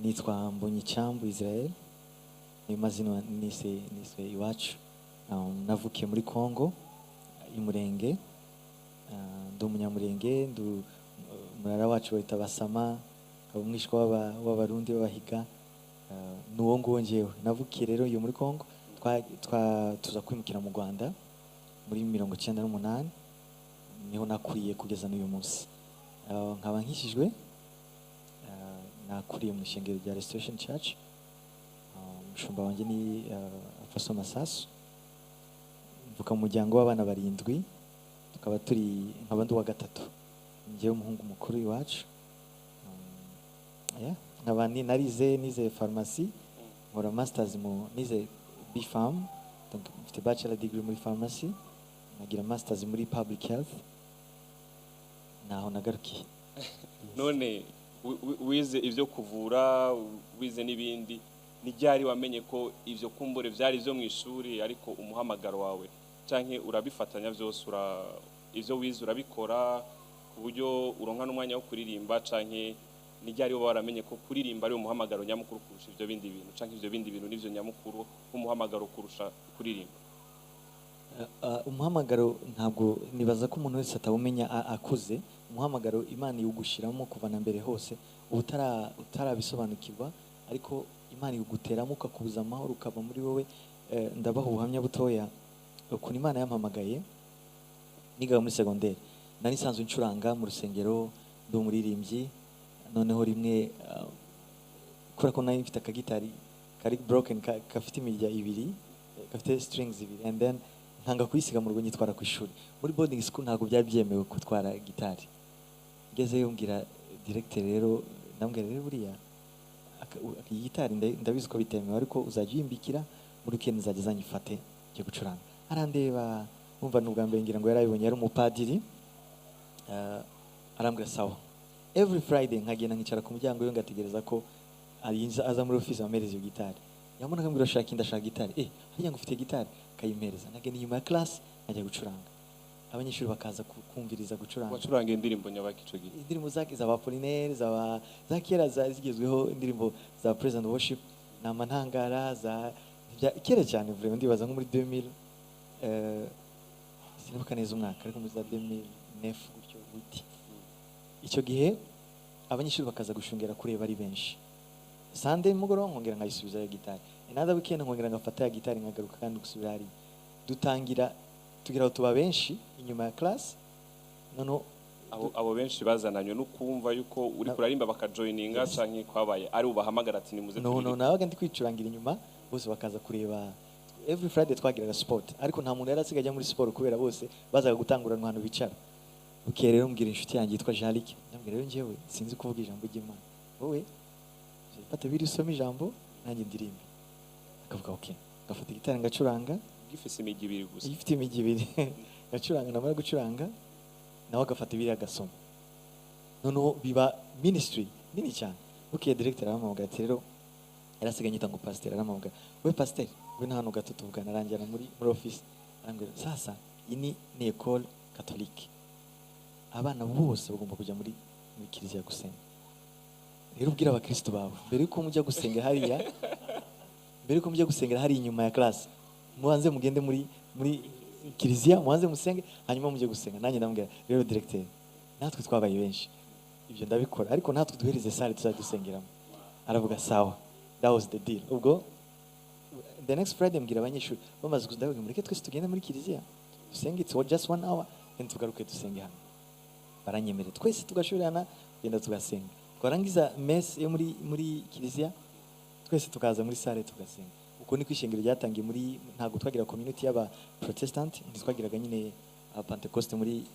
nitwa Mbonyi Israel ni mazina nise iwacu. Navukiye muri Congo imurenge, ndi umunyamurenge, ndu murara wacu wita basama, umwishwa w'abarundi b'abahiga, nuwo ngo njewe navukiye rero yo muri Congo, tuza kwimukira mu Rwanda muri 1998, niho nakuriye kugeza n'uyu munsi. Nkaba nkishijwe, nakuriye mu ishengero rya Restoration Church. Umushumba wanjye ni Afaso Masasu. Mvuka mu muryango w'abana 7, tukaba turi nk'abandi wa gatatu, njyewe umuhungu mukuru iwacu. Nkaba nize pharmacy, nkora masters nize B.Pharm, donc mfite bachelor degree muri pharmacy, nagira masters muri public health. Naho nagarukiye. None wize ivyo kuvura, wize n'ibindi, nijyari wamenye ko ivyo kumbure vyari byo mu ishuri ariko umuhamagaro wawe canke urabifatanya byose, ivyo wize urabikora ku buryo uronka n'umwanya wo kuririmba, canke nijyari wo baramenye ko kuririmba ari umuhamagaro nyamukuru kurusha ivyo bindi bintu, canke ivyo bindi bintu nivyo nyamukuru nk'umuhamagaro kurusha kuririmba? Umuhamagaro ntabwo nibaza ko umuntu wese atabumenya akuze. Umuhamagaro Imana yugushiramo kuva na mbere hose, utarabisobanukirwa, ariko Imana yuguteramo ukakubuza amahoro ukava muri wowe. Ndabaha ubuhamya butoya ukuntu Imana yampamagaye. Nigaga muri secondaire, nari nsanzwe ncuranga mu rusengero, ndi umuririmbyi. Noneho rimwe kubera ko nari mfite akagitari kari broken, gafite imirya 2, gafite strings 2, and then nkanga kuyisiga mu rugo nyitwara ku ishuri. Muri boarding school ntabwo byari byemewe gutwara gitari. Ngezeyo mbwira director rero, ndambwira rero buriya gitari ndabizi ko bitemewe, ariko uzajya uyimbikira muri weekend nzajya zanyifate cyo gucuranga. Arandeba, umva n'ubwa mbere ngira ngo yarabibonye, yari umupadiri. Arambwira sawa. Every Friday nkagenda nkicara ku muryango yo ngategereza ko aza muri office amereza iyo gitari. Yamuna akambwira ndashaka gitari. Hariya ngo ufite gitari, kayimpereza. Nagenda inyuma ya class nkajya gucuranga. Abanyeshuri bakaza kumviriza gucuranga. Wacuranga indirimbo nyabakico gihe? Indirimbo za Apollinaire, za kera zigezweho, indirimbo za praise and worship, n'amantangara za kera cyane. Vraiment ndibaza nko muri 2000, sinibuka neza umwaka, ariko muri za 2009 gutyo buti. Icyo gihe abanyeshuri bakaza gushungera kureba ari benshi. Sunday mugoro nkongera nkayisubiza ya gitari. Another weekend nkongera ngafata ya gitari nkagaruka kandi gusubira hari. Dutangira tugira tuba benshi inyuma ya class. Nono abo benshi bazananywe no kumva yuko uri kurarimba bakajoininga, canke kwabaye ari ubahamagara ati nimuze turirimba? No, nabaga ndi kwicurangira inyuma, bose bakaza kureba. Every Friday twagiraga sport, ariko nta muntu yari asigaye muri sport kubera bose bazaga gutanguranwa hano bicara. Bukeye rero mbwira inshuti yanjye yitwa Jalike, ndambwira rero njyewe sinzi kuvuga ijambo ry'Imana, wowe fata biri usoma ijambo nanjye ndirimbe. Akavuga okay, ngafata gitari ngacuranga. Gifise imigi 2 gusa? Ifite imigi 2. Ngacuranga, namara gucuranga nawe agafata biri agasoma. Noneho biba ministry nini cyane. Bukeye director arampamagara ati rero yarasigaye nyita ngo pastor, arampamagara, we pastor, we na hano gato tuvugana. Aranjyana muri office, arambwira sasa ini ni école catholique, abana bose bagomba kujya muri kiliziya gusenga. Rero ubwira abakristo bawe mbere ko mujya gusengera hari inyuma ya class, mubanze mugende muri kiliziya, mubanze musenge, hanyuma mujye gusenga. Nanjye ndambwira rero directeur, natwe twabaye benshi, ibyo ndabikora, ariko natwe duhereze salle tuzadusengeramo. Aravuga sawa, that was the deal. Ubwo the next Friday mbwira abanyeshuri bamaze kudavuga mureke twese tugende muri kiliziya dusenge, it's just 1 hour, and tugaruke dusenge hano. Baranyemere twese tugashorana genda tugasenga. Twarangiza mess yo muri kiliziya, twese tukaza muri salle tugasenga. Uko ni kwishengero ryatangiye muri, ntago twagira community y'aba Protestant, ntitwagiraga nyine Pentecost muri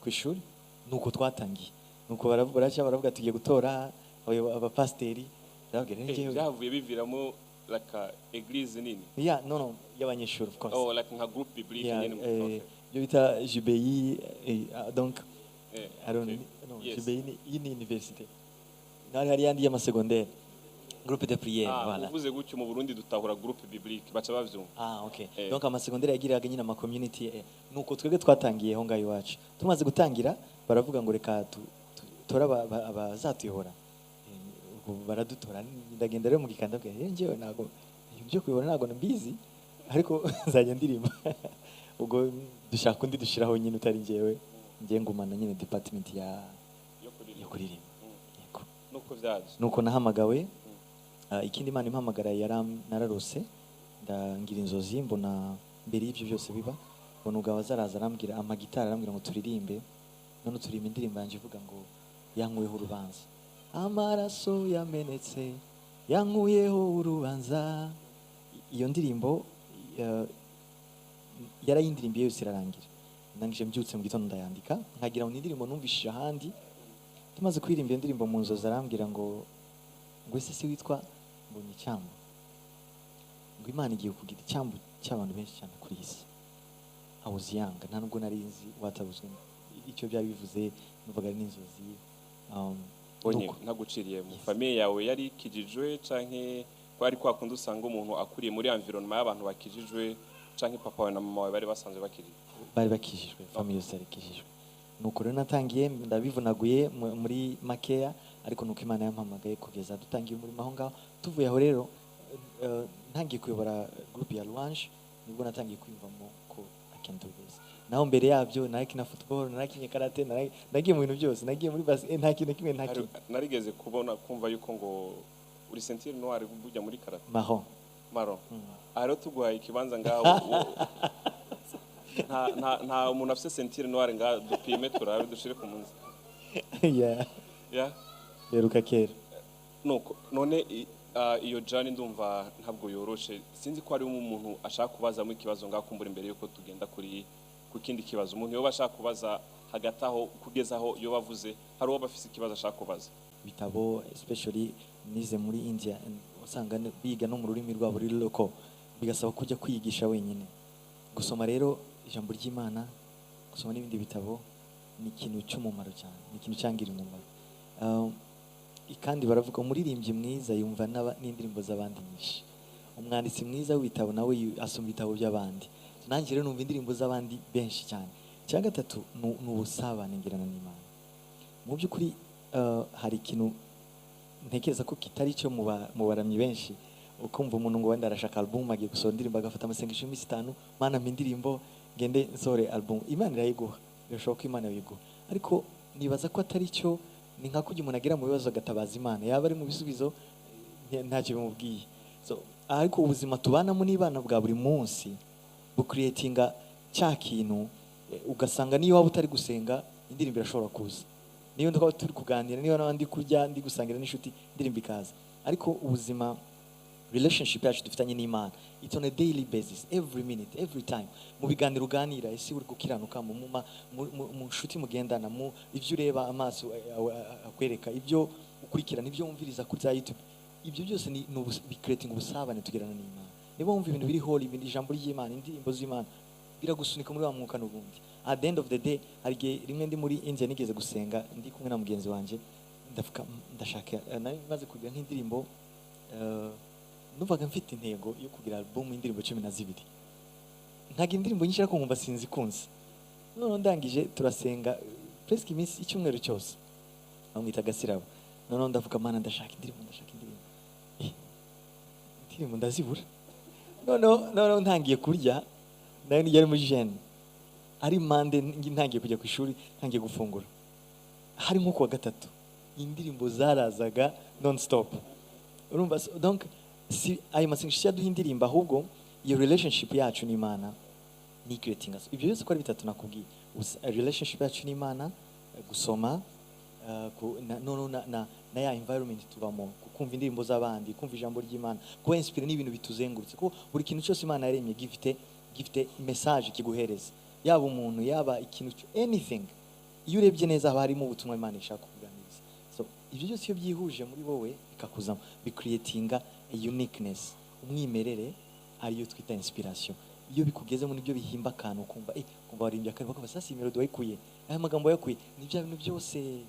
kwishuri. Nuko twatangiye, nuko baravuga tugiye gutora abapasteri. Baravuga njyewe byavuye biviramo like église nini? No, y'abanyeshuri of course. Oh, like nka group biblique nyine. Yo bita JBI, donc I don't know, JBI ni université. Nari hari yandi y'ama secondaire, groupe de prière. Voilà. Uvuze gutyo mu Burundi dutahura groupe biblique baca bavyumva. Okay. Donc ama secondaire yagiraga nyine ama community. Nuko twebwe twatangiye ho ngayo iwacu. Tumaze gutangira baravuga ngo reka tora abazatuyobora. baradutora ndagenda rero mu gikanda bwa njyewe ntago ibyo kuyobora ntago mbizi ariko nzajya ndirimba ubwo dushaka undi dushiraho nyine utari njyewe ngiye ngumana nyine department yo kuririmba yego nuko byaje nuko nahamagawe ikindi Imana impamagara nararose ndangira inzozi mbona mbere y'ibyo byose biba mbona ugabo azaraza arambwira amagitara arambwira ngo turirimbe none turirimba indirimbo yanjye ivuga ngo yankuyeho urubanza amaraso yamenetse yankuyeho urubanza. Iyo ndirimbo yarayindirimbiye yose irarangira ndangije mbyutse mu gitondo ndayandika nkagira ngo indirimbo numvishije ahandi tumaze kuririmba iyo ndirimbo mu nzozi arambwira ngo ese si witwa Mbonyi cyambu ngo Imana igiye kugira icyambu cy'abantu benshi cyane kuri iyi si awuziyanga nta nubwo nari nzi watabuzwe icyo byari bivuze nuvuga ari n'inzozi. Mbonyi ntaguciriye mu famille yawe yari kijijwe canke kwari kwa kundi usanga umuntu akuriye muri environnement y'abantu bakijijwe canke papa wawe na mama wawe bari basanzwe bakijijwe famille yose yari kijijwe nuko rero natangiye ndabivunaguye muri makeya ariko nuko Imana yampamagaye kugeza dutangiye umurimo aho ngaho tuvuye aho rero ntangiye kuyobora groupe ya Louange nibwo natangiye kwiyumvamo ko I can do this. Naho mbere yabyo narakina football narakinye karate nagiye mu bintu byose nagiye muri basi nta kintu kimwe narigeze kumva yuko ngo uri ceinture noire bujya muri karate marron rero tuguhaye ikibanza ngaho nta umuntu afite ceinture noire ngaho dupime turabe dushire ku munsi yeruka kera nuko none iyo jani ndumva ntabwo yoroshe sinzi ko ari umuntu ashaka kubazamo ikibazo ngaho kumbura imbere yuko tugenda ku kindi kibazo umuntu yoba ashaka kubaza hagati aho kugeza aho yo bavuze hari uwo bafise ikibazo ashaka kubaza bitabo especially nize muri India usanga biga no mu rurimi rwabo ruri local bigasaba kujya kwiyigisha wenyine gusoma rero ijambo ry'Imana gusoma n'ibindi bitabo ni ikintu cy'umumaro cyane ni ikintu cyangira umumaro kandi baravuga umuririmbyi mwiza yumva n'indirimbo z'abandi nyinshi umwanditsi mwiza w'ibitabo nawe asoma ibitabo by'abandi nanjye rero numva indirimbo z'abandi benshi cyane. Icya gatatu ni ubusabane ngirana n'Imana mu by'ukuri hari ikintu ntekereza ko kitari cyo mu baramyi benshi ukumva umuntu ngo wenda arashaka album agiye gusohora indirimbo agafata amasengesho y'imisi 5 Mana mpa indirimbo ngende nsohore album Imana irayiguha birashoboka Imana yiguha ariko nibaza ko atari cyo ni nka kujya umuntu agira mu bibazo agatabaza Imana yaba ari mu bisubizo ntacyo bimubwiye ariko ubuzima tubanamo n'Imana bwa buri munsi bucreatinga cya kintu ugasanga niyo waba utari gusenga indirimbo irashobora kuza niyo ndakaba turi kuganira niyo n'abandi kurya ndi gusangira n'inshuti indirimbo ikaza ariko ubuzima relationship yacu dufitanye n'Imana it's on a daily basis every minute every time mu biganiro uganira ese uri gukiranuka mu nshuti mugendana mu ivyo ureba amaso akwereka ibyo ukurikirana ibyo wumviriza kuri YouTube ibyo byose ni creating ubusabane tugerana n'Imana niba wumva ibintu biri holy ibindi ijambo ry'Imana indirimbo z'Imana biragusunika muri wa mwuka n'ubundi at the end of the day hari rimwe ndi muri India nigeze gusenga ndi kumwe na mugenzi wanje ndashaka maze kugira nk'indirimbo numvaga mfite intego yo kugira album y'indirimbo 12 ntaga indirimbo nyinshi ariko nkumva sinzi kunze none ndangije turasenga presque iminsi icyumweru cyose bamwita Gasirabo none ndavuga Mana ndashaka indirimbo ndazibura none ntangiye kurya nayo yari muri jeune ari mande ntangiye kujya ku ishuri ntangiye gufungura hari nko kuwa gatatu indirimbo zarazaga non stop urumva donc si ayo masengesho yaduha indirimbo ahubwo iyo relationship yacu n'Imana ni creating us ibyo byose ko ari bitatu nakubwiye relationship yacu n'Imana gusoma na ya environment tubamo kumva indirimbo z'abandi kumva ijambo ry'Imana ko inspire n'ibintu bituzengurutse ko buri kintu cyose Imana yaremye gifite message kiguhereza yaba umuntu yaba ikintu anything iyo urebye neza haba harimo ubutumwa Imana ishaka kuganiriza so ibyo byose iyo byihuje muri wowe bikakuzamo bicreatinga a uniqueness umwimerere ariyo twita inspiration iyo bikugezemo nibyo bihimba akantu kumva kumva warimbye akantu bakaba sasa melody wayikuye aya magambo yakuye nibyo bintu byose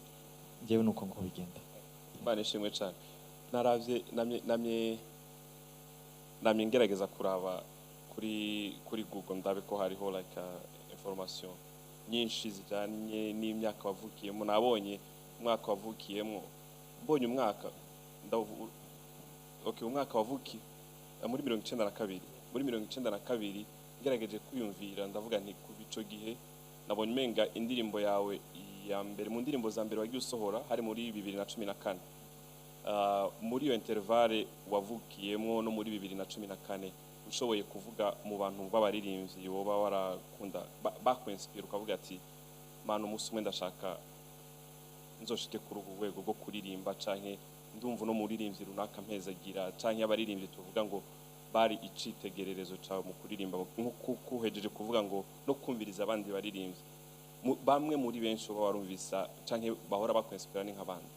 ngewe nuko ngo bigenda Imana ishimwe cyane naravye namye ngerageza kuraba kuri Google ndabe ko hariho like information nyinshi zijanye n'imyaka wavukiyemo nabonye umwaka wavukiyemo mbonye umwaka okay, umwaka wavuki muri 92, muri 92 ngerageje kwiyumvira ndavuga nti kuva ico gihe nabonye menga indirimbo yawe ya mbere mu ndirimbo za mbere wagiye usohora hari muri 2014. Muri iyo intervale wavukiyemo no muri 2014 ushoboye kuvuga mu bantu b'abaririmbyi woba warakunda bakwinspire ukavuga ati mana umunsi umwe ndashaka nzoshike kuri ubu rwego rwo kuririmba canke ndumva no muririmbyi runaka mpezagira canke abaririmbyi tuvuga ngo bari icitegererezo cyawe mu kuririmba nkuko uhejeje kuvuga ngo no kumviriza abandi baririmbyi bamwe muri benshi baba warumvisa canke bahora bakwinspire ni nk'abandi.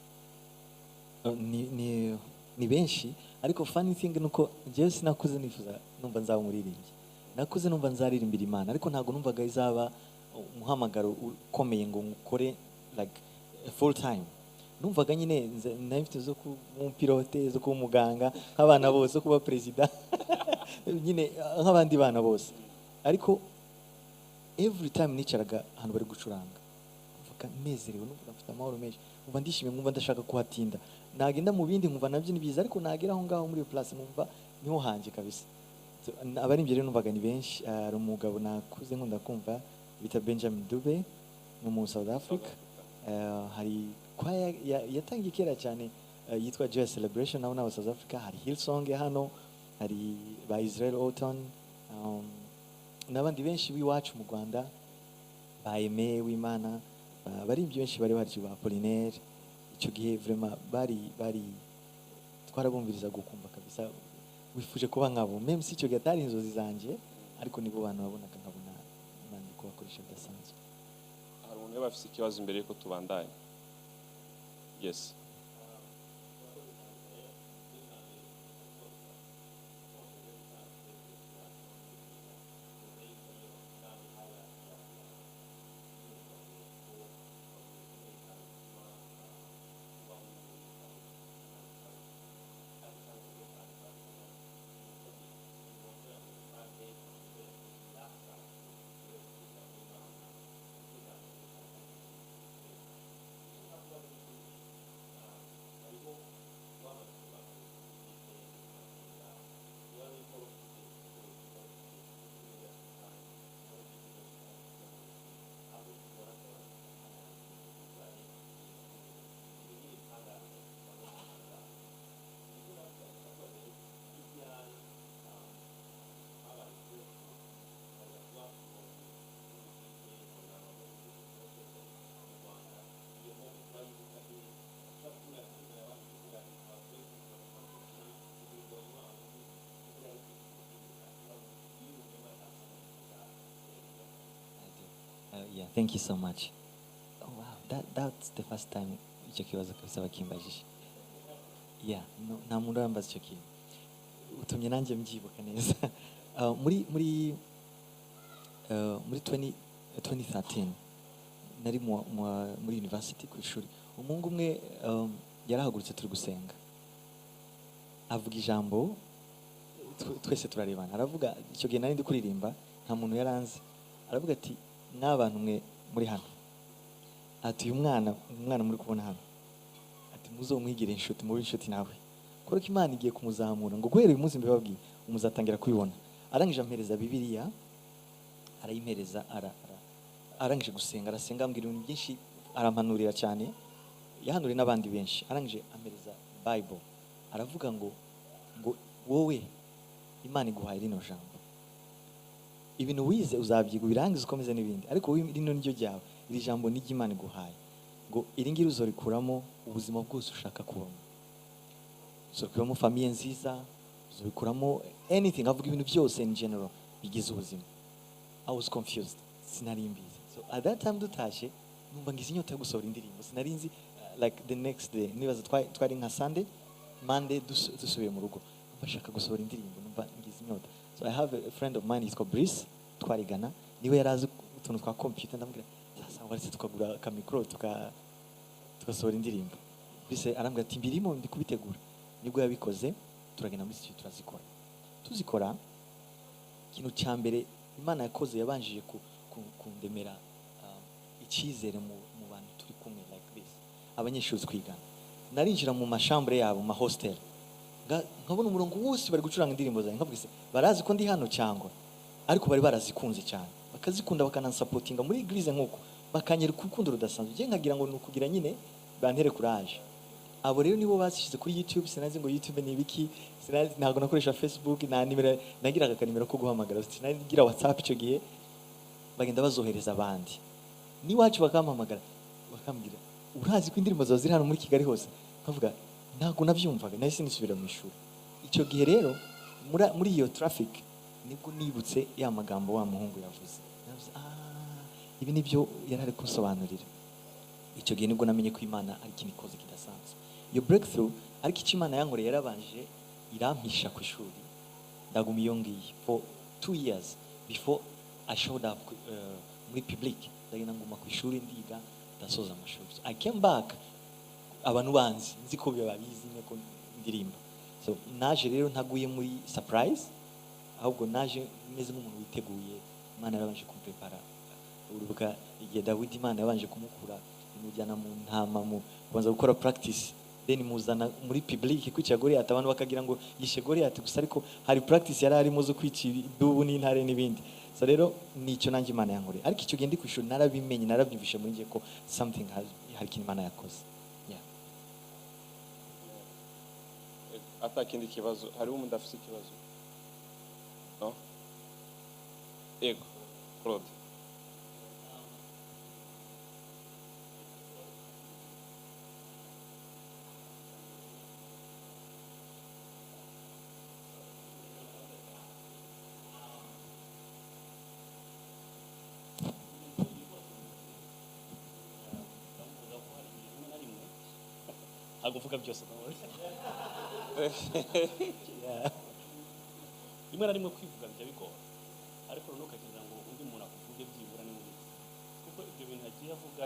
Ni benshi ariko funny thing nuko jewe sinakuze nifuza numva nzaba umuririmbyi, nakuze numva nzaririmbira Imana ariko ntago numvaga izaba umuhamagaro ukomeye ngo ngukore like full time. Numvaga nyine nafite zo ku pilote zo ku muganga nk'abana bose zo kuba president nyine nk'abandi bana bose, ariko every time nicaraga ahantu bari gucuranga mvuga nezerewe, numva mfite amahoro menshi, numva ndishimye, numva ndashaka kuhatinda, nagenda mu bindi nkumva nabyo ni biza ariko nagera aho ngaho muri place numva niho hanje kabisa. Abarimbye rero numvaga ni benshi. Ari umugabo nakuze nkunda kumva bita Benjamin Dube mu South Africa. Hari kwaya yatangiye kera cyane yitwa Joy Celebration naho naho South Africa. Hari Hillsong hano, hari ba Israel Auton, n'abandi benshi b'iwacu mu Rwanda ba Aime w'Imana, abarimbye benshi bari bahari ba Apollinaire. Icyo gihe vraiment bari twarabumviriza gukumva kabisa, wifuje kuba nkabo, même si icyo gihe atari inzozi zanje ariko nibo bantu babonaga nkabona Imana ko bakoresha bidasanzwe. Hari umuntu bafite ikibazo imbere yuko tubandanye? Yes. Yeah, thank you so much. Oh wow, that's the first time icyo kibazo kabisa bakimbajije. Yeah, nta muntu yambaza icyo kintu, utumye nanjye mbyibuka neza. Muri 2013 nari muri university ku ishuri, umuhungu umwe yarahagurutse turi gusenga, avuga ijambo twese turarebana, aravuga icyo gihe nari ndi kuririmba nta muntu yaranze, aravuga ati n'abantu mwe muri hano, ati uyu mwana muri kubona hano, ati muzomwigire inshuti, muri inshuti nawe, kuko Imana igiye kumuzamura ngo guhera uyu munsi mbibabwiye umuzatangira kubibona. Arangije ampereza Bibiliya, arayimpereza, arangije gusenga, arasenga ambwira ibintu byinshi, arampanurira cyane, yahanuriye n'abandi benshi. Arangije ampereza Bible, aravuga ngo wowe Imana iguhaye rino jambo, ibintu wize uzabyiga ubirangiza ukomeze n'ibindi, ariko rino niryo ryawe, iri jambo ni ry'Imana iguhaye, ngo iri ngiri uzorikuramo ubuzima bwose ushaka kubamo, uzokuramo famiye nziza, uzobikuramo anything, avuga ibintu byose in general bigize ubuzima. I was confused, sinari mbizi. So at that time dutashe numva ngize inyota yo gusohora indirimbo, sinari nzi like the next day nibaza twari nka Sunday, Monday dusubiye mu rugo, bashaka gusohora indirimbo, numva ngize inyota. So I have a friend of mine, he's called Brice, twarigana, niwe yarazi utuntu twa computer, ndambwira sasa waretse tukagura ka micro tugasohora indirimbo. Brice arambwira ati mbirimo ndi kubitegura, nibwo yabikoze, turagenda muri studio tuzikora. Ikintu cya mbere Imana yakoze yabanjije kundemera icyizere mu bantu turi kumwe like this, abanyeshuri twigana. narinjira mu mashambre yabo ma hostel nkabona umurongo wose bari gucuranga indirimbo zanjye nkabwise barazi ko ndi hano cyangwa ariko bari barazikunze cyane bakazikunda bakanansapotinga muri eglise nkuko bakanyereka urukundo rudasanzwe je nkagira ngo nukugira nyine bantere courage abo rero nibo bashize kuri YouTube sinazi ngo YouTube ni ibiki sinazi ntago nakoresha Facebook na nimero nagira akanimero ko guhamagara sinagira WhatsApp icyo gihe bagenda bazohereza abandi ni wacu bakampamagara bakambwira urazi ko indirimbo zawe ziri hano muri Kigali hose nkavuga ntago nabyumvaga nahise nisubira mu ishuri icyo gihe rero muri iyo traffic nibwo nibutse ya magambo wa muhungu yavuze ibi nibyo yarari kunsobanurira icyo gihe nibwo namenye ko Imana ari ikintu ikoze kidasanzwe iyo breakthrough ariko icyo Imana yankoreye yarabanje irampisha ku ishuri ndaguma iyo ngiyi for 2 years before I showed up muri public ndagenda nguma ku ishuri ndiga ndasoza amashuri I came back abantu banzi nzi ko babizi ko ndirimba so naje rero ntaguye muri surprise ahubwo naje meze nk'umuntu witeguye Imana yarabanje kumprepara urubuga igihe Dawidi Imana yabanje kumukura imujyana mu ntama mu kubanza gukora practice then muzana muri public kwica Goliath abantu bakagira ngo yishe Goliath gusa ariko hari practice yari arimo zo kwica dubu n'intare n'ibindi so rero nicyo nanjye Imana yankore ariko icyo gihe ndi ku ishuri narabimenye narabyumvishe muri ngiye ko something hari ikintu Imana yakoze atakindi kibazo hari umuntu afite ikibazo no ego Claude aguvuga byose rimwe na rimwe kwivuga bijya bigora ariko noneho ukagira ngo undi muntu akuvuge byibura ni mwiza kuko ibyo bintu agiye avuga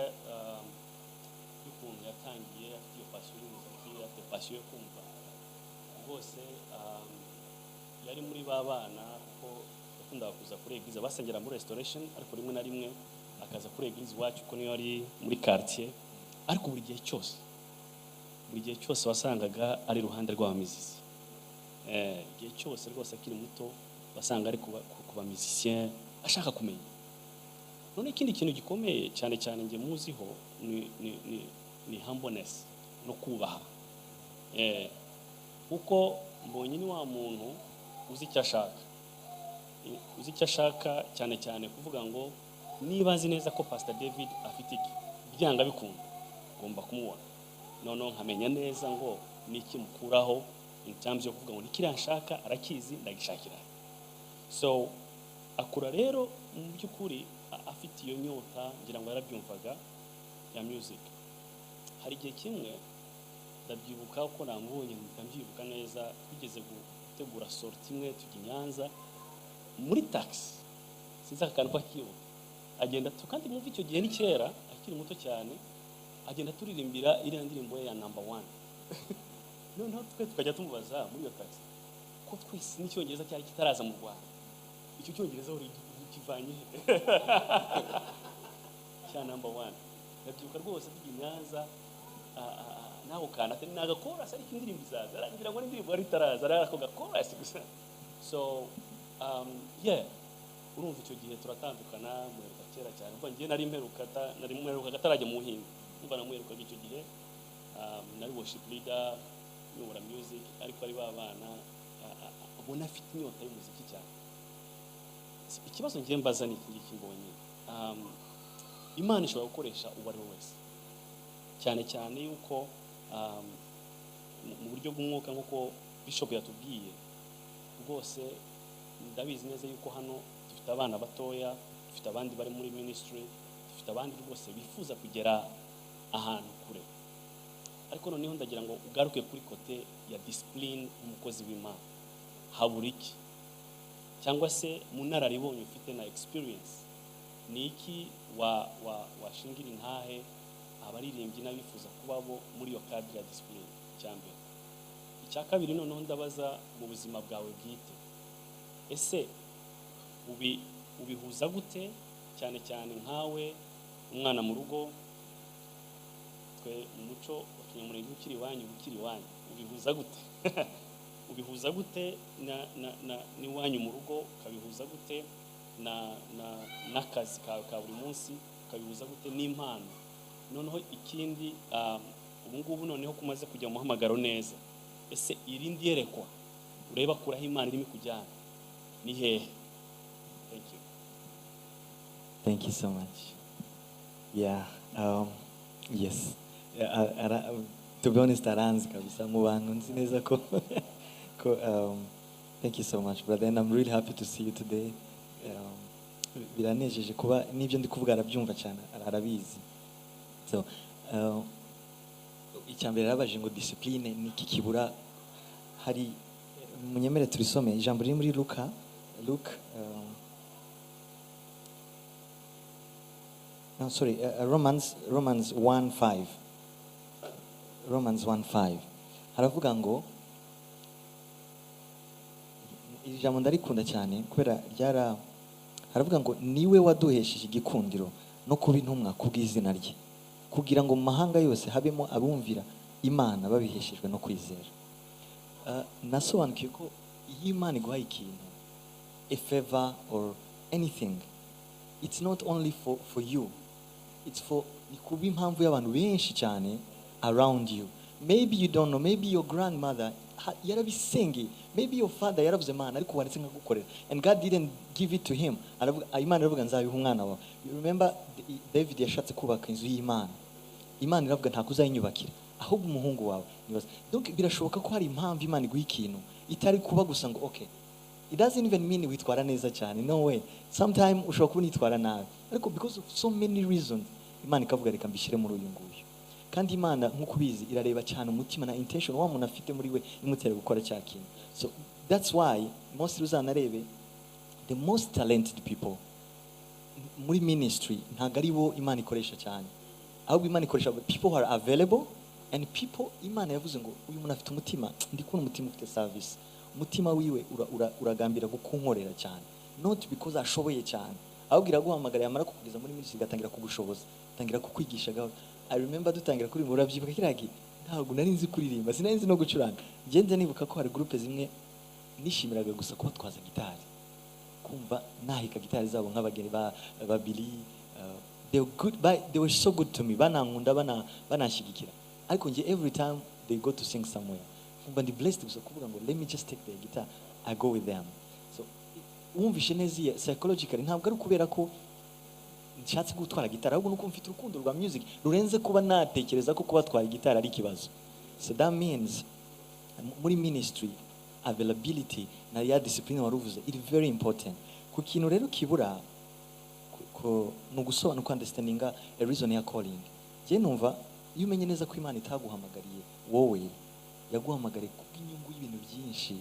y'ukuntu yatangiye afite iyo pasiyo y'umuziki afite pasiyo yo kumva rwose yari muri ba bana kuko yakundaga kuza kuri eglise basengera muri restoration ariko rimwe na rimwe akaza kuri eglise iwacu ko niyo ari muri quartier ariko buri gihe cyose wasangaga ari iruhande rw'abamizisi igihe cyose rwose akiri muto wasanga ari kuba musicien ashaka kumenya none ikindi kintu gikomeye cyane cyane nge muziho ni humbleness no kubaha kuko Mbonyi ni wa muntu uzi icyo ashaka cyane cyane kuvuga ngo niba azi neza ko Pastor David afite byanga bikunda ngomba kumubona noneho nkamenya neza ngo niki mukuraho in terms yo kuvuga ngo nikiranshaka arakizi ndagishakira so akura rero mu byukuri afite iyo nyota ngira ngo yarabyumvaga ya music hari igihe kimwe ndabyibuka ko namubonye ndabyibuka neza bigeze gutegura sortie imwe tujya Nyanza muri taxi sinzi akantu kwakiyo agenda kandi mwumva icyo gihe ni kera akiri muto cyane agenda turirimbira iriya ndirimbo ya number 1 noneho twe tukajya tumubaza muri iyo taxi ko twese n'icyongereza cyari kitaraza mu Rwanda icyo cyongereza uri kivanye cya number 1 ndabyuka rwose tujya Nyanza naho kana atari nagakora sari indirimbo izaza arangira ngo indirimbo ari taraza arako gakora gusa so urumva icyo gihe turatandukana mu kera cyane mva ngiye nari mperuka gatarajya mu Buhinde umva namweruka icyo gihe nari worship leader nyura music ariko ari babana ubona afite inyota y'umuziki cyane ikibazo ngiye mbaza ni iki Mbonyi Imana ishobora gukoresha uwo ari we wese cyane cyane yuko mu buryo bw'umwuka nk'uko Bishop yatubwiye rwose ndabizi neza yuko hano dufite abana batoya dufite abandi bari muri ministry dufite abandi rwose bifuza kugera ahantu kure ariko noneho ndagira ngo ugaruke kuri kote ya discipline umukozi w'Imana habura iki cyangwa se munararibonye ufite na experience ni iki washingira intahe abaririmbyi n'abifuza kubabo muri iyo cadre ya discipline cyambere icya kabiri noneho ndabaza mu buzima bwawe bwite ese ubihuza gute cyane cyane nkawe umwana mu rugo twe mu muco Kinyamurenge ukiri iwanyu ubihuza gute ubihuza gute n'iwanyu mu rugo, ukabihuza gute n'akazi kawe ka buri munsi, ukabihuza gute n'impano. Noneho ikindi ubu ngubu noneho kumaze kujya mu muhamagaro neza, ese irindi yerekwa ureba kuraho Imana irimo kujyana ni hehe? Thank you so much. Yeah, yes. To be honest, Atanze kabisa mu bantu nzi neza ko thank you so much, brother, and I'm really happy to see you today. Biranejeje kuba n'ibyo ndi kuvuga arabyumva cyane, arabizi. So icyambere rabaje ngo discipline ni kikibura. Hari munyemere turisome ijambo riri muri Luke Romans 1:5. Romans 1:5 haravuga ngo, iri jambo ndarikunda cyane kubera haravuga ngo niwe waduhesheje igikundiro no kuba intumwa kubw'izina rye, kugira ngo mu mahanga yose habemo abumvira Imana babiheshejwe no kwizera. Nasobanukiye ko iyo Imana iguhaye ikintu, a favor or anything, it's not only for you, it's for ni kuba impamvu y'abantu benshi cyane around you. Maybe you don't know, maybe your grandmother yarabisenge, maybe your father yaravuze Imana ariko waretse nkagukorera, and God didn't give it to him. Imana iravuga nzabiha umwana wawe. You remember David yashatse kubaka inzu y'Imana, Imana iravuga nta kuzayinyubakira ahubwo umuhungu wawe. Donc birashoboka ko hari impamvu Imana iguha ikintu itari kuba gusa ngo okay, it doesn't even mean witwara neza cyane, no way. Sometimes ushobora kuba nitwara nabi, ariko because of so many reasons Imana ikavuga reka mbishyire muri uyu nguyu. Kandi Imana nk'uko ubizi irareba cyane umutima na intention wa muntu afite muri we imutera gukora cya kintu. So that's why most uzanarebe the most talented people muri ministry ntago ari bo Imana ikoresha cyane, ahubwo Imana ikoresha people who are available and people Imana yavuze ngo uyu muntu afite umutima, ndi kubona umutima ufite service, umutima wiwe uragambira gukunkorera cyane, not because ashoboye cyane, ahubwo iraguhamagara yamara kukugeza muri ministry gatangira kugushoboza, tangira kukwigisha gaho. I remember dutangira kuri murabyibuka kiragi ntabwo nari nzi kuririmba, sinari nzi no gucuranga. Ngende nibuka ko hari groupe zimwe nishimiraga gusa kuba twaza gitari, kumva nahika gitari zabo nk'abageni ba Billy, they were good, they were so good to me, banankunda banashigikira. Ariko nje every time they go to sing somewhere, kumva ndi blessed gusa kuvuga ngo let me just take the guitar, I go with them. So wumvishe neza psychologically ntabwo ari kubera ko nshatse gutwara gitara, ahubwo nuko mfite urukundo rwa music rurenze kuba natekereza ko kuba twara gitara ari kibazo. So that means muri ministry availability na ya discipline waruvuze it is very important. Ku kintu rero kibura ko no gusobanura understanding a reason ya calling. Je numva iyo umenye neza ko Imana itaguhamagariye wowe, yaguhamagariye kubw'inyungu y'ibintu byinshi,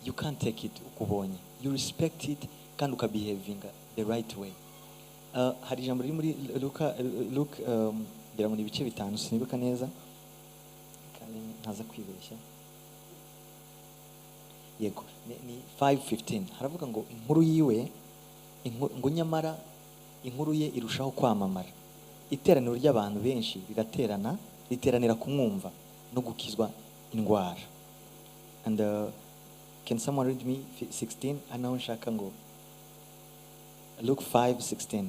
you can't take it ukubonye, you respect it kandi ukabehaving the right way. Hari ijambo riri muri Luke ngira ngo ni ibice 5 sinibuka neza kandi ntaza kwibeshya, yego ni 5:15 haravuga ngo inkuru yiwe ngo nyamara inkuru ye irushaho kwamamara, iteraniro ry'abantu benshi riteranira kumwumva no gukizwa indwara. And can someone read me 16? Anaho nshaka ngo Luke 5:16.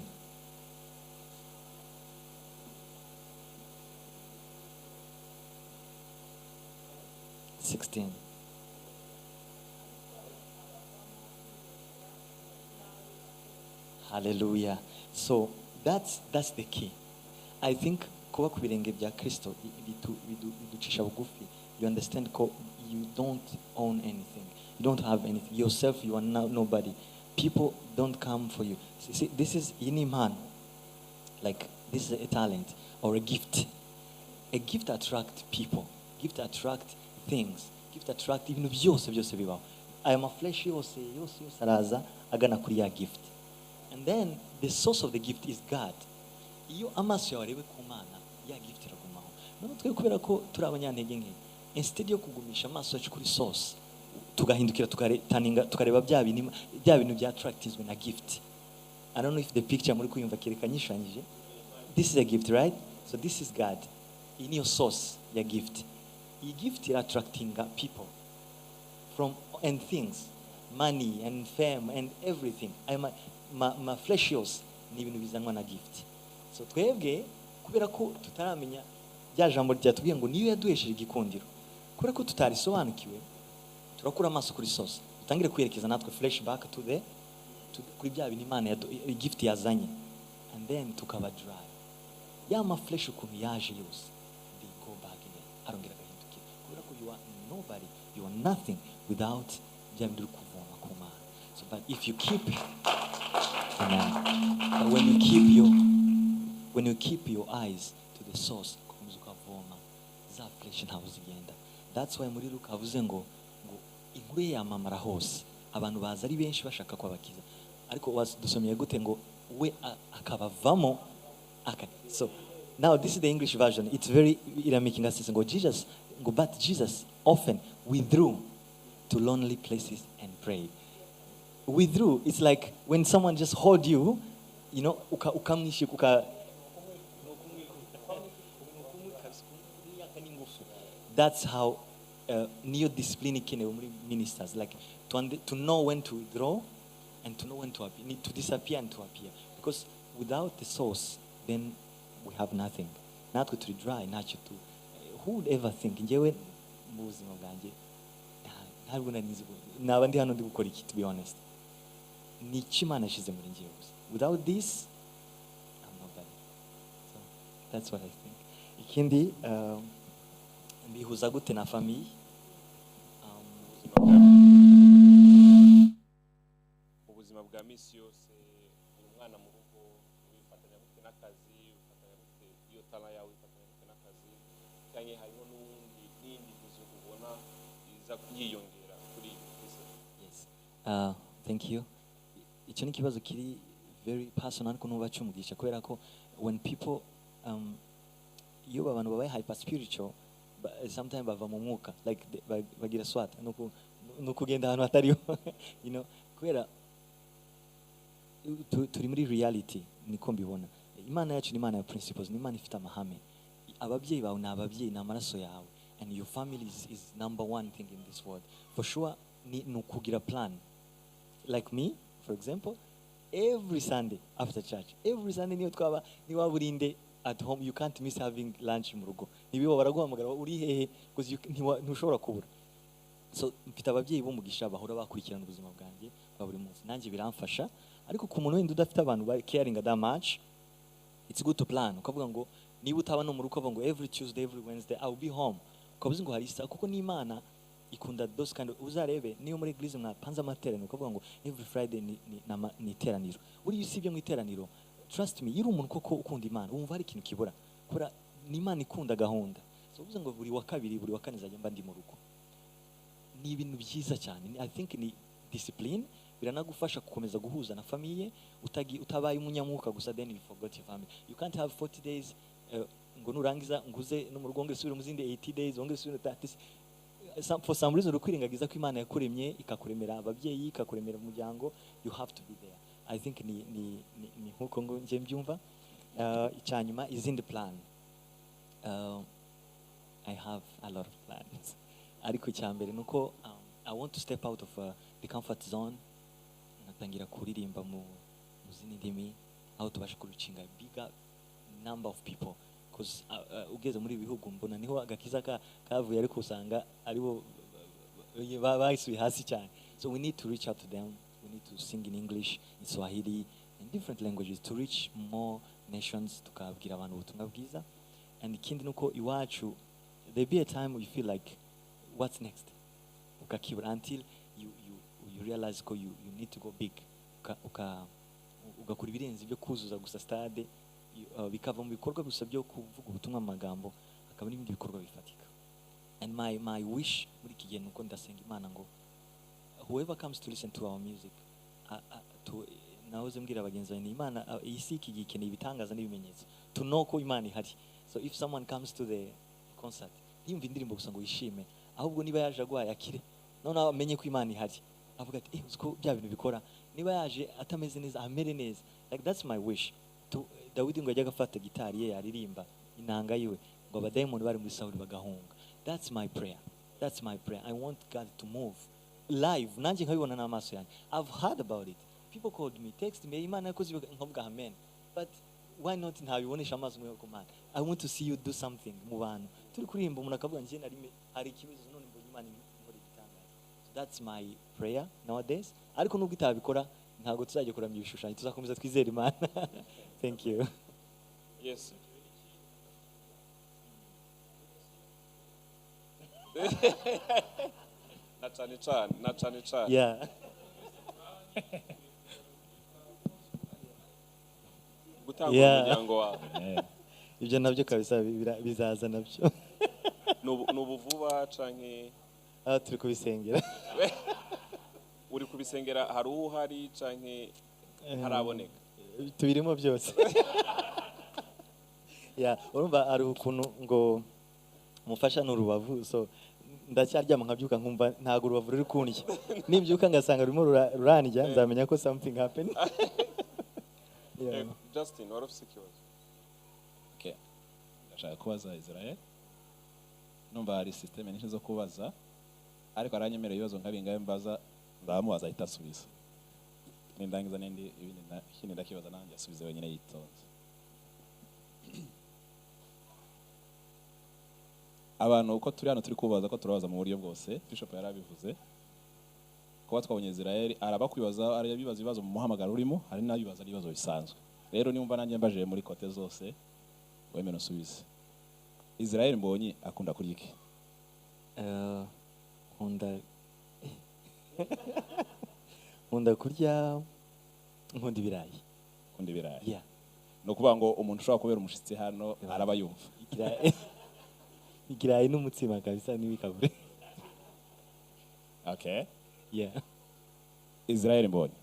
Hallelujah. So that's the key. I think kuba ku birenge bya Kristo biducisha bugufi. You understand you don't own anything. You don't have anything. Yourself, you are nobody. People don't come for you. See, this is iniman. Like this is a talent or a gift. A gift attracts people. Gift attract things. Gift attract ibintu byose bibaho. I am a flesh yose araza agana kuri ya gift. And then the source of the gift is God. Iyo amaso yawe arebe ku Mana, ya gift iragumaho. None twe kubera ko turi abanyantege nke, instead yo kugumisha amaso yacu kuri source, tugahindukira tukareba bya bintu bya attractizwe na gift. I don't know if the picture muri kuyumva kerekanyishanyije. This is a gift, right? So this is God. In your source. ya gift. Iyi gift ira attracting people from and things, money and fame and everything. Ma flesh yose ni ibintu bizanwa na gift. So twebwe kubera ko tutaramenya rya jambo ryatubwiye ngo niyo yaduhesheje igikundiro, kubera ko tutarisobanukiwe turakura amaso kuri source, dutangire kwerekeza natwe flashback to kuri bya bintu Imana gift yazanye, and then tukaba dry. Ya ma flesh ukuntu yaje yose, they go back again, arongera agahindukira, kubera ko you are nobody, you are nothing without bya bintu kuvoma ku Mana. So but if you keep but when you keep your eyes to the source, kukomeza ukavoma za flesh ntaho zigenda. That's why muri Luka avuze ngo inkuru yamamara hose, abantu baza ari benshi bashaka kwabakiza, ariko dusomeye gute ngo we akabavamo so now this is the English version. It's very making us go Jesus go, but Jesus often withdrew to lonely places and prayed. Withdrew, it's like when someone just hold you, you know, that's how neo-discipline ministers, like to know when to withdraw and to know when to appear, to disappear and to appear. Because without the source, then we have nothing. Not to dry, not to. Who would ever think? To be honest. Without this, I'm nobody. So that's what I think. Ikindi, mbihuza gute na famille. Ubuzima bwa misi yose, umwana mu rugo wifatanya gute n'akazi, wifatanya gute iyo tala yawe, wifatanya gute n'akazi, cyane harimo n'indi bizo ubona iza kuyiyongera kuri isi. Yes. Thank you. Icyo ni kibazo kiri very personal ko nuba cyumugisha, kubera ko when people iyo abantu babaye hyper spiritual, sometimes bava mu mwuka, like bagira swata no kugenda ahantu hatariho, you know, kubera turi muri reality niko mbibona. Imana yacu ni Imana ya principles, ni Imana ifite amahame. Ababyeyi bawe ni ababyeyi, ni amaraso yawe, and your family is number one thing in this world for sure. Ni ukugira plan. Like me, for example, every Sunday after church, every Sunday niwa burinde at home, you can't miss having lunch mu rugo. Nibibo baraguhamagara uri hehe, because ntushobora kubura. So mfite ababyeyi b'umugisha bahora bakurikirana ubuzima bwanjye bwa buri munsi, nanjye biramfasha. Ariko ku muntu wenda udafite abantu ba caring that much, it's good to plan. Ukavuga ngo niba utaba no mu rugo, ukavuga ngo every Tuesday, every Wednesday I'll be home. Ukavuga ngo hari isa, kuko ni Imana ikunda those kind of, uzarebe niyo muri eglise mwapanze amateraniro, ukavuga ngo every Friday ni iteraniro. Uri usibye mu iteraniro, trust me, yiri umuntu koko ukunda Imana, wumva hari ikintu kibura. Kora ni Imana ikunda gahunda. So uvuze ngo buri wa kabiri, buri wa kane nzajya mba ndi mu rugo. Ni ibintu byiza cyane. I think ni discipline, biranagufasha gukomeza guhuza na famille, utabaye umunyamwuka gusa then you forgot your family. You can't have 40 days ngo nurangiza nguze no mu rugo ngo isubire mu zindi 80 days, ngo isubire 30. For some reason ukwirengagiza ko Imana yakuremye ikakuremera ababyeyi, ikakuremera umuryango, you have to be there. I think ni nkuko ngo nje mbyumva. Icyanyuma izindi plan. I have a lot of plans. Ariko cyambere nuko I want to step out of the comfort zone, natangira kuririmba mu zindi ndimi, aho tubasha kurucinga bigger number of people, because ugeze muri bihugu mbona niho agakiza kavuye, ariko usanga aribo bayisuye hasi cyane. So we need to reach out to them. We need to sing in English, in Swahili, in different languages to reach more nations, tukabwira abantu ubutumwa bwiza. And ikindi nuko iwacu there be a time you feel like what's next, ukakibura until you realize ko you need to go big, ugakora ibirenze ibyo kuzuza gusa stade, bikava mu bikorwa gusa byo kuvuga ubutumwa amagambo, akaba n'ibindi bikorwa bifatika. And my wish muri kigihe nuko ndasenga Imana ngo whoever comes to listen to our music, nahoze mbwira abagenzi ni Imana isi iki gikeneye ibitangaza n'ibimenyetso, to know ko Imana ihari. So if someone comes to the concert, yumva indirimbo gusa ngo yishime, ahubwo niba yaje agwaye akire, none amenye ko Imana ihari, avuga ati uko bya bintu bikora, niba yaje atameze neza amere neza. Like that's my wish. Dawidi ngo ajya gafata gitari ye yaririmba inanga yiwe, ngo abadayimoni bari muri Sawuli bagahunga. That's my prayer. I want God to move live, nanjye nkabibona n'amaso yanjye. I've heard about it, people called me, text me, Imana yakoze nkavuga amen, but why not ntabibonesha amaso mu yoko man. I want to see you do something mu bantu turi kuririmba, umuntu akavuga njye hari ikibazo none mbonye Imana muri gitangaza. So that's my prayer nowadays. Ariko nubwo itabikora ntabwo tuzajya kuramya ibishushanyo, tuzakomeza twizera Imana. Thank you. Yes. na cyane cyane. Yeah. Gutanga Yeah. umuryango wawe. Ibyo nabyo kabisa bizaza nabyo. Nubu vuba canke Turi kubisengera. uri kubisengera, hari uhari canke haraboneka? Tubirimo byose. Yeah, urumva ari ukuntu ngo mufasha n'urubavu, so ndacyaryama nkabyuka nkumva ntago urubavu ruri kundya. Nimbyuka ngasanga rurimo rurandya, nzamenya ko something happened. Yeah. Justin, what of secure? Okay. Ndashaka kubaza Israel. Numva hari system nyinshi zo kubaza, ariko aranyemerera ibibazo nkabingaye mbaza, ndamubaza ahita asubiza. Nindangiza n'indi ikindi ndakibaza nanjye asubize wenyine yitonze. Abantu uko turi hano turi kubaza ko turabaza mu buryo bwose, Bishop yarabivuze. Kuba twabonye Israel arabakwibaza, arabibaza ibibazo mu muhamagaro urimo, hari n'abibaza ibibazo bisanzwe. Rero niumva nanjye mbaje muri kote zose, wemene usubize. Israel Mbonyi akunda kurya iki? Nkunda kurya ibirayi. Ukunda ibirayi? Yeah. No kuvuga ngo umuntu ushobora kubera umushitsi hano araba yumva. Ikirayi n'umutsima kabisa n'ibikabure. Okay. Yeah. Israel Mbonyi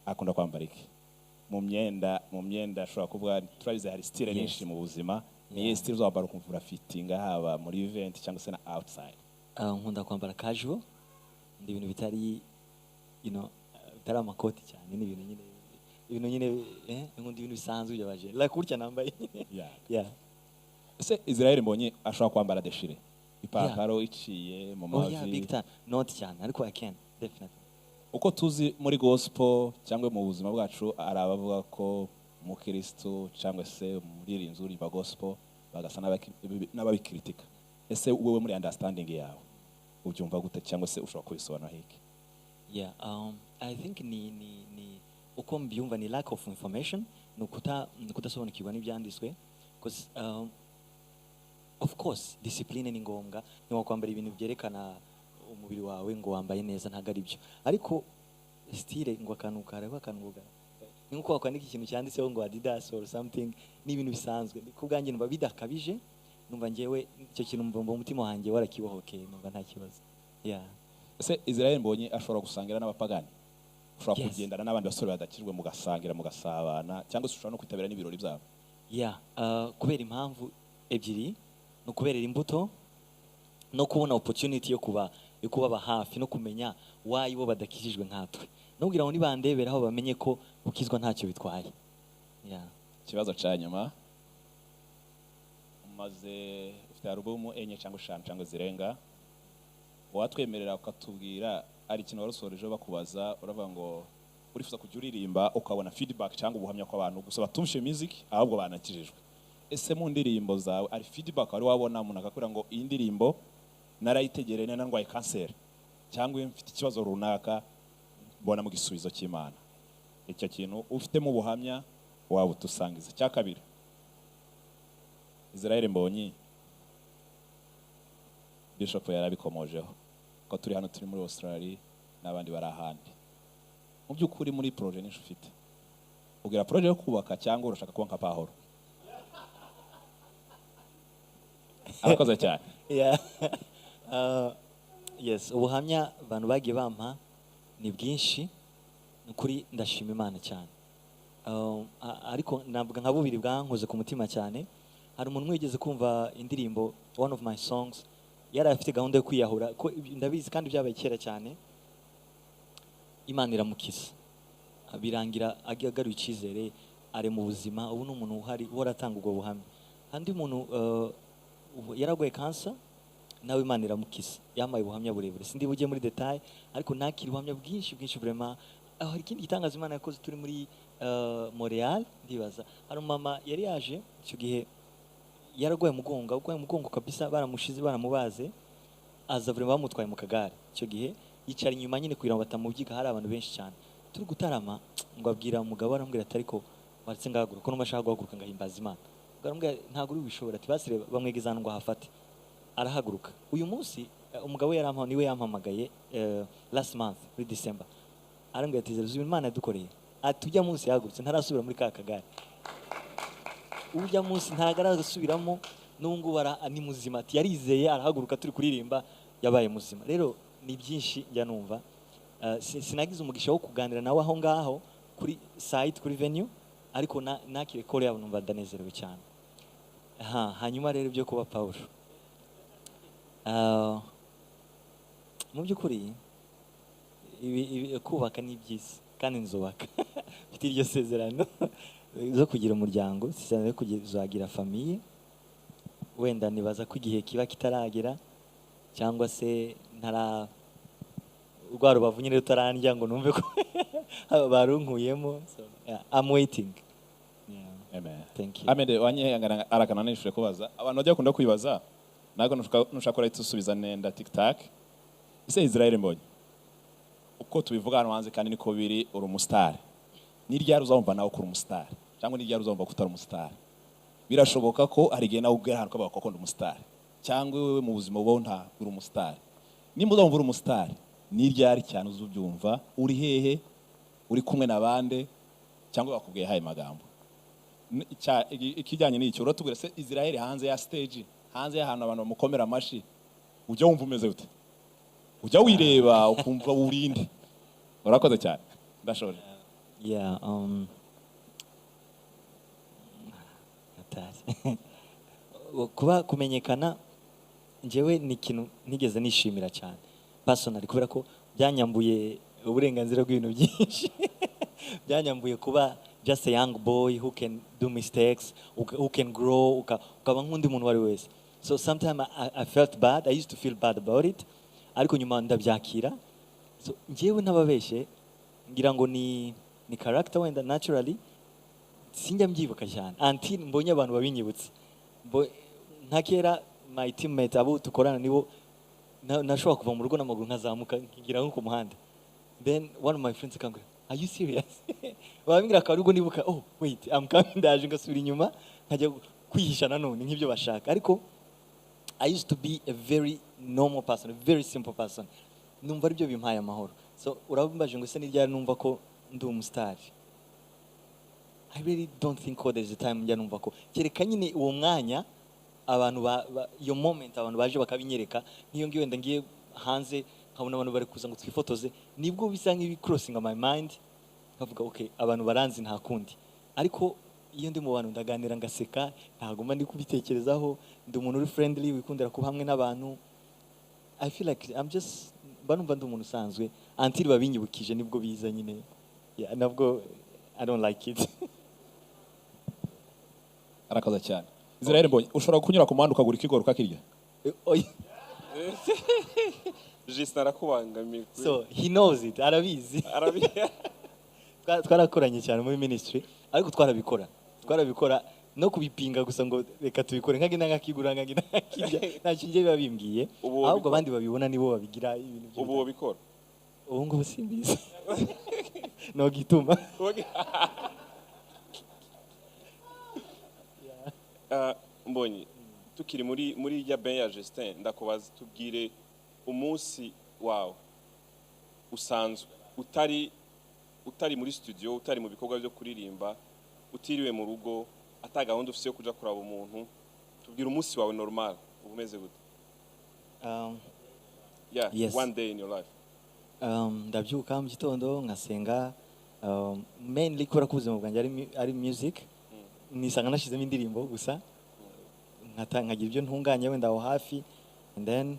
akunda kwambara iki? Mu myenda ashobora kuvuga turabize hari style nyinshi mu buzima. Ni style zo kwambara kumvura fitting haba muri event cyangwa se na outside. Nkunda kwambara casual, ndi ibintu bitari bitari amakoti cyane, ni ibintu nyine nkunda ibintu bisanzwe byabaje. Like kurya nambaye. Yeah. Yeah. Ese Israel Mbonyi ashobora kwambara deshire ipantaro iciye mu mavi? Yeah, big time. Not cyane ariko I can definitely. Uko tuzi muri gospel cyangwa mu buzima bwacu arabavuga ko mu Kristo cyangwa se muri rinzu uri ba gospel bagasa n'ababikritika. Ese wewe muri understanding yawe ubyumva gute cyangwa se ushobora kubisobanura hiki? Yeah, I think ni uko mbyumva ni lack of information, nukudasobanukirwa n'ibyanditswe, because of course discipline ni ngombwa, ni wakwambara ibintu byerekana umubiri wawe ngo wambaye neza, ntago ari byo. Ariko style ngo akanuka ni nko wakwandika ikintu cyanditseho ngo Adidas or something, ni ibintu bisanzwe. Kubwanjye numva bidakabije, numva ngewe icyo kintu mbomba umutima wanjye warakibohokeye, numva nta kibazo. Yeah. Ese Israel Mbonyi ashobora gusangira n'abapagani? Ushobora kugendana n'abandi basore badakirwe mugasangira mugasabana cyangwa se ushobora no kwitabira n'ibirori byabo? Yeah, kubera impamvu ebyiri, no kubera imbuto, no kubona opportunity yo kubaba hafi, no kumenya why bo badakijijwe nkatwe, no kugira ngo nibandeberaho bamenye ko ukizwa ntacyo bitwaye. Yeah. Kibazo ca nyuma, umaze ufite album enye cyangwa 5 cyangwa zirenga, watwemerera ukatubwira ari ikintu warusoreje bakubaza, uravuga ngo urifuza kujya uririmba ukabona feedback cyangwa ubuhamya ko abantu gusa batumshe music ahubwo banakijijwe. Ese mu ndirimbo zawe ari feedback wari wabona umuntu akakubwira ngo iyi ndirimbo narayitegereye narwaye cancer cyangwa mfite ikibazo runaka mbona mu gisubizo cy'Imana? Icyo kintu ufitemo ubuhamya waba utusangiza. Cya kabiri, Israel Mbonyi Bishop yarabikomojeho ko turi hano turi muri Australia n'abandi bari ahandi. Mu by'ukuri muri projet nisho ufite, ugira projet yo kubaka cyangwa urashaka kuba nka Pahoro? Arakoze cyane. Yeah. Yes, ubuhamya abantu bagiye bampa ni bwinshi, nukuri ndashima Imana cyane. Ariko navuga nka bubiri bwankoze ku mutima cyane. Hari umuntu wigeze kumva indirimbo, one of my songs, yari afite gahunda yo kwiyahura, ko ndabizi kandi byabaye kera cyane. Imana iramukiza, birangira agaruye icyizere, ari mu buzima, ubu n'umuntu uhari waratanga ubwo buhamya. handi umuntu yaragoye cancer nawe Imana iramukisa yamaye ubuhamya burebure sindi bujye muri detail ariko nakiri ubuhamya bwinshi vraiment hari ikindi gitangaza Imana yakoze turi muri Montreal ndibaza hari mama yari yaje icyo gihe yaragoye mugongo kabisa baramushize baramubaze aza vraiment bamutwaye mu kagare icyo gihe yicara inyuma nyine kugira ngo batamubyiga hari abantu benshi cyane turi gutarama ngo abwira umugabo arambwira ati ariko waretse ngahaguruka ko numashaka guhaguruka ngahimbaza Imana arambwira ntago uri bishobora ati basire bamwegezana ngo hafate arahaguruka uyu munsi umugabo yarampaye niwe yampamagaye last month muri December arambwira ati zeruzi Imana yadukoreye ati ujya munsi yahagurutse ntarasubira muri ka kagare ujya munsi ntagarasubiramo n'ubungu ni muzima ati yarizeye arahaguruka turi kuririmba yabaye muzima rero ni byinshi njya numva sinagize umugisha wo kuganira nawe aho ngaho kuri site kuri venue ariko nakire kore yabo numva ndanezerewe cyane hanyuma rero byo kuba Paul mu by'ukuri kubaka ni byiza kandi nzubaka mfite iryo sezerano zo kugira umuryango sezerano yo kuzagira famille wenda nibaza ko igihe kiba kitaragera cyangwa se ntara urwaro bavunyire rutarandya ngo numve ko barunkuyemo so yeah, I'm waiting. Amen. Thank you. Amede wanyehangana arakana nishure kubaza abantu bajya kunda kwibaza nago nushakora itusubiza nenda TikTok ise Israel Mbonyi uko tubivuga hano hanze kandi niko biri uri umustar ni ryari uzumva nawe kuri umustar cyangwa ni ryari uzumva kutari umustar birashoboka ko hari igihe nawe ubwira hano ko bakunda umustar cyangwa wewe mu buzima bwo nta uri umustar nimba uzumva uri umustar ni ryari cyane uzubyumva uri hehe uri kumwe nabande cyangwa bakubwiye haye magambo ikijyanye n'icyo uratubwira se Israel hanze ya stage hanze y'ahantu abantu bamukomera amashi ujya wumva umeze ute ujya wireba ukumva urinde urakoze cyane ndashobora yeah kuba kumenyekana njyewe ni ikintu nigeze nishimira cyane personally kubera ko byanyambuye uburenganzira bw'ibintu byinshi byanyambuye kuba just a young boy who can do mistakes who can grow ukaba nk'undi muntu wari wese so sometimes I felt bad I used to feel bad about it ariko nyuma ndabyakira so njyewe ntababeshe ngira ngo ni character wenda naturally sinjya mbyibuka cyane until mbonye abantu babinyibutse nta kera my teammate abo tukorana nibo nashobora kuva mu rugo n'amaguru nkazamuka nkigira nko ku muhanda then one of my friends akambwira are you serious babingira ka rugo nibuka oh wait I'm coming ndaje ngasubira inyuma nkajya kwihisha nanone nk'ibyo bashaka ariko I used to be a very normal person a very simple person numva ari byo bimpaye amahoro so urabimbaje ngo se ni ryari numva ko ndi umustar I really don't think there is a time njya numva ko kereka nyine uwo mwanya abantu iyo moment abantu baje bakabinyereka niyo ngiye wenda ngiye hanze nkabona abantu bari kuza ngo twifotoze nibwo bisa nk'ibi crossing my mind nkavuga okay abantu baranzi nta kundi ariko iyo ndi mu bantu ndaganira ngaseka ntagomba ndi kubitekerezaho ndi umuntu uri friendly wikundira kuba hamwe n'abantu I feel like I'm just banumva ndi umuntu usanzwe until babinyibukije nibwo biza nyine yeah nabwo I don't like it arakoze cyane Israel Mbonyi ushobora kunyura ku muhanda ukagura ikigoro ukakirya Just narakubangamiye so he knows it arabizi twarakoranye cyane muri ministry ariko twarabikora no kubipinga gusa ngo reka tubikore nkagenda nkakigura nkagenda nkakirya nta kinje babimbwiye ahubwo abandi babibona nibo babigira ibintu byo ubu bikora ubu ngo simbizi no gituma Mbonyi tukiri muri ya ben ya Justin ndakubaza tubwire umunsi wawe usanzwe utari muri studio utari mu bikorwa byo kuririmba utiriwe mu rugo ata gahunda ufite yo kuja kuraba umuntu tubwire umunsi wawe normal ubumeze gute yes. One day in your life ndabyuka mu gitondo nkasenga mainly kubera ko ubuzima bwanjye ari music nisanga nashizemo indirimbo gusa nkagira ibyo ntunganye wenda aho hafi and then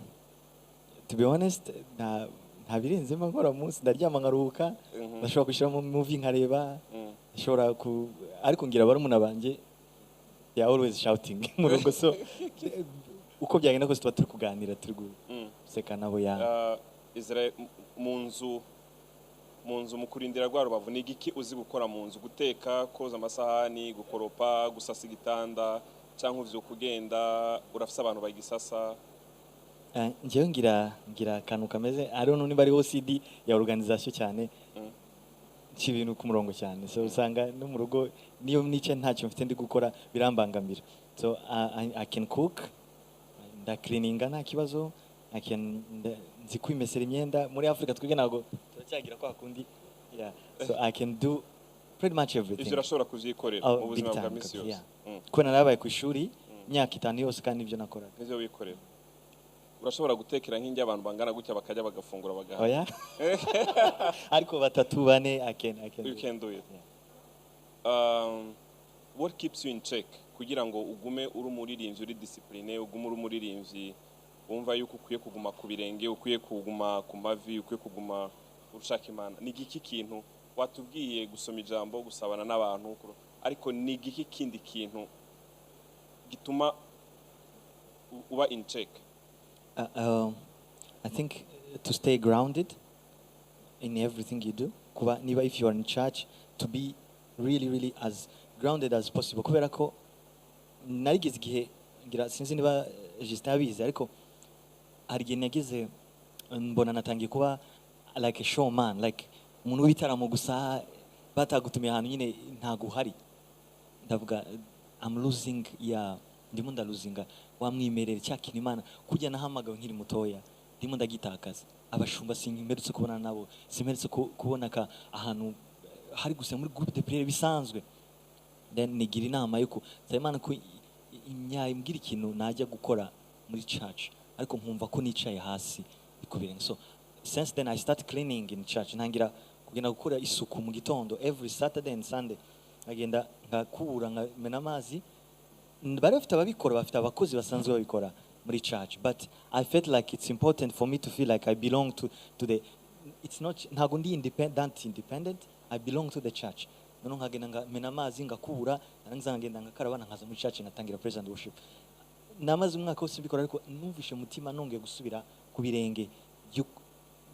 to be honest nta birenzemo nkora munsi ndaryama nkaruhuka ndashobora gushyiramo movie nkareba ndashobora ariko ngira barumuna banjye they are always shouting mu rugo, so uko byagenda kose tuba turi kuganira turi guseka nabo ya Israel mu nzu mu kurindira rwa rubavu ni igiki uzi gukora mu nzu? Guteka, koza amasahani, gukoropa, gusasa igitanda, cyangwa uvyo kugenda urafise abantu bagisasa? njyewe ngira akantu kameze I don't know niba ari OCD ya organisation cyane cy'ibintu ku murongo cyane, so usanga no mu rugo niyo nice ntacyo mfite ndi gukora birambangamira, so I can cook, nda cleaninga nta kibazo, I can nzi kwimesera imyenda. Muri Africa twige nago turacyagira kwa kundi, yeah, so I can do pretty much everything. Ivyo urashobora kuvyikorera mu buzima bwa misi yose? Kuko narabaye ku ishuri imyaka 5 yose kandi ivyo nakora nivyo wikorera. Urashobora gutekera nk'ingi abantu bangana gutya bakajya bagafungura bagaha? Oya. Ariko 3-4 you can do it. Yeah. What keeps you in check kugira ngo ugume uri umuririmbyi uri discipline, ugume uri umuririmbyi wumva yuko ukwiye kuguma ku birenge, ukwiye kuguma ku mavi, ukwiye kuguma urushaka Imana? Ni giki kintu watubwiye gusoma ijambo, gusabana n'abantu, ariko ni giki kindi kintu gituma uba in check? I think to stay grounded in everything you do. Kuba niba if you are in church, to be really as grounded as possible. Kubera ko narigeze igihe ngira sinzi niba Justin abizi, ariko hari igihe nagize mbona natangiye kuba like a showman, like umuntu w'ibitaramo gusa batagutumiye ahantu nyine ntago uhari. Ndavuga I'm losing ndimo ndaluzinga wamwimerere cyakina Imana kujya nahamagawe nkiri mutoya, ndimo ndagitakaza. Abashumba simperutse kubona nabo, simperutse kubonaka ahantu hari gusa muri groupe de prière bisanzwe. Then nigira inama yuko Imana ko imbwira ikintu najya gukora muri church, ariko nkumva ko nicaye hasi bikubirenge. So since then I start cleaning in church. Ntangira kugenda gukora isuku mu gitondo every Saturday and Sunday. Agenda ngakubura ngamena amazi. Bari bafite ababikora, bafite abakozi basanzwe babikora muri church, but I felt like it's important for me to feel like I belong to the, it's not ntago ndi independent, I belong to the church. Noneho nkagenda ngamena amazi ngakubura, narangiza ngenda ngakaraba nkaza muri church ngatangira praise and worship. Namaze umwaka wose mbikora, ariko numvishe mutima nongeye gusubira ku birenge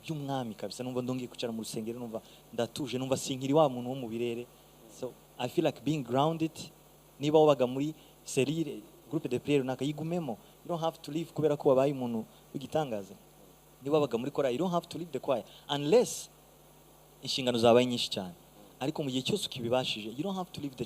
by'umwami kabisa. Numva ndongeye kwicara mu rusengero, numva ndatuje, numva sinkiri wa muntu wo mu birere. So I feel like being grounded. Niba wabaga muri serire groupe de prière nakayigumemo, you don't have to leave kubera ko wabaye umuntu w'igitangaza. Niba wabaga muri chorale, you don't have to leave the choir unless inshingano zabaye nyinshi cyane, ariko mu gihe cyose ukibibashije, you don't have to leave the